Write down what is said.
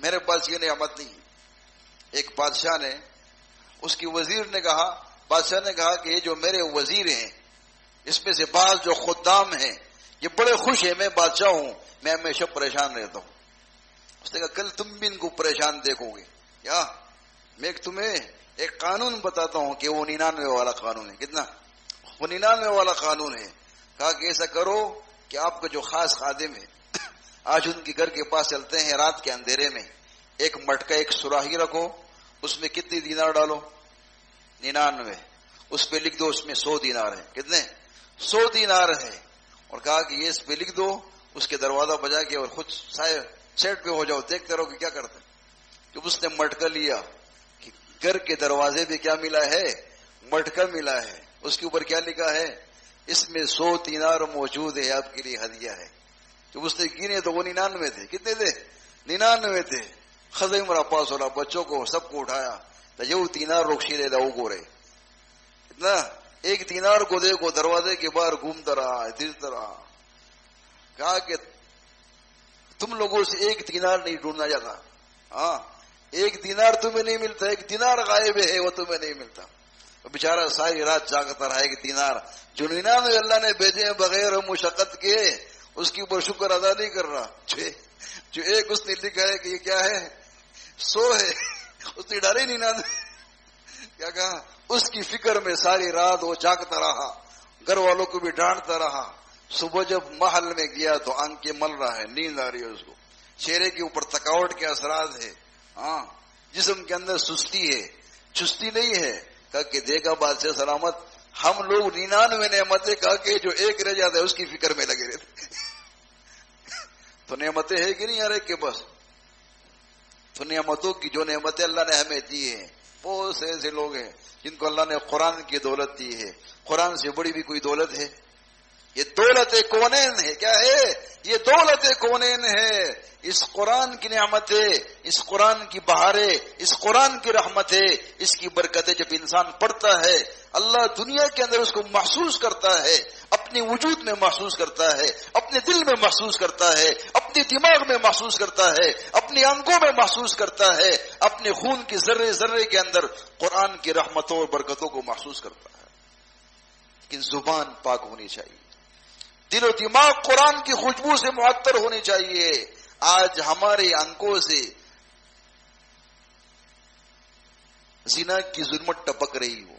میرے پاس یہ نعمت نہیں. ایک بادشاہ نے، اس کی وزیر نے کہا، بادشاہ نے کہا کہ یہ جو میرے وزیر ہیں اس میں سے بعض جو خدام ہیں یہ بڑے خوش ہیں، میں بادشاہ ہوں، میں ہمیشہ پریشان رہتا ہوں. اس نے کہا کل تم بھی ان کو پریشان دیکھو گے. کیا؟ میں تمہیں ایک قانون بتاتا ہوں کہ وہ 99 والا قانون ہے. کتنا؟ وہ 99 والا قانون ہے. کہا کہ ایسا کرو کہ آپ کا جو خاص خادم ہے آج ان کے گھر کے پاس چلتے ہیں رات کے اندھیرے میں، ایک مٹکا ایک سراہی رکھو، اس میں کتنی دینار ڈالو؟ 99. اس پہ لکھ دو اس میں 100 دینار ہے. کتنے؟ 100 دینار ہے. اور کہا کہ یہ اس پہ لکھ دو، اس کے دروازہ بجا کے اور خود سیٹ پہ ہو جاؤ، دیکھتے رہو کہ کیا کرتے. جب اس نے مٹکا لیا کہ گھر کے دروازے پہ کیا ملا ہے؟ مٹکا ملا ہے. اس کے اوپر کیا لکھا ہے؟ اس میں 100 دینار موجود ہے، آپ کے لیے ہدیہ ہے. جب اس نے گنے تو وہ 99 تھے. کتنے تھے؟ 99 تھے. خزے مرا پاس ہو رہا، بچوں کو سب کو اٹھایا تو یہ دینار روکشی دے وہ گورے اتنا. ایک دینار کو دیکھو دروازے کے باہر گھومتا رہا، پھرتا رہا. کہا کہ تم لوگوں سے ایک دینار نہیں ڈھونڈنا جاتا. ہاں، ایک دینار تمہیں نہیں ملتا، ایک دینار غائب ہے وہ تمہیں نہیں ملتا. بیچارہ ساری رات جاگتا رہا. ایک دینار جو 99 اللہ نے بھیجے ہیں بغیر مشقت کے، اس کے اوپر شکر ادا نہیں کر رہا. جو ایک اس نے لکھا ہے کہ یہ کیا ہے؟ 100 ہے، اس نے ڈالے 99. کیا کہا؟ اس کی فکر میں ساری رات وہ جاگتا رہا، گھر والوں کو بھی ڈانٹتا رہا. صبح جب محل میں گیا تو آنکھیں مل رہا ہے، نیند آ رہی ہے اس کو، چہرے کے اوپر تھکاوٹ کے اثرات ہے. ہاں، جسم کے اندر سستی ہے، چستی نہیں ہے. کہا کہ دیکھا بادشاہ سلامت، ہم لوگ 99 نعمتیں کہا کہ جو ایک رہ جاتا ہے اس کی فکر میں لگے رہتے. تو نعمتیں ہے کہ نہیں یار کے پاس؟ تو نعمتوں کی جو نعمتیں اللہ نے ہمیں دی ہیں، بہت سے ایسے لوگ ہیں جن کو اللہ نے قرآن کی دولت دی ہے. قرآن سے بڑی بھی کوئی دولت ہے؟ یہ دولت کونین ہے. کیا ہے یہ؟ دولت کونین ہے. اس قرآن کی نعمتیں، اس قرآن کی بہاریں، اس قرآن کی رحمتیں، اس کی برکتیں جب انسان پڑھتا ہے، اللہ دنیا کے اندر اس کو محسوس کرتا ہے، اپنے وجود میں محسوس کرتا ہے، اپنے دل میں محسوس کرتا ہے، اپنے دماغ میں محسوس کرتا ہے، اپنی آنکھوں میں محسوس کرتا ہے، اپنے خون کے ذرے ذرے کے اندر قرآن کی رحمتوں اور برکتوں کو محسوس کرتا ہے. لیکن زبان پاک ہونی چاہیے، دل و دماغ قرآن کی خوشبو سے معطر ہونی چاہیے. آج ہماری آنکھوں سے زنا کی ظلمت ٹپک رہی ہو،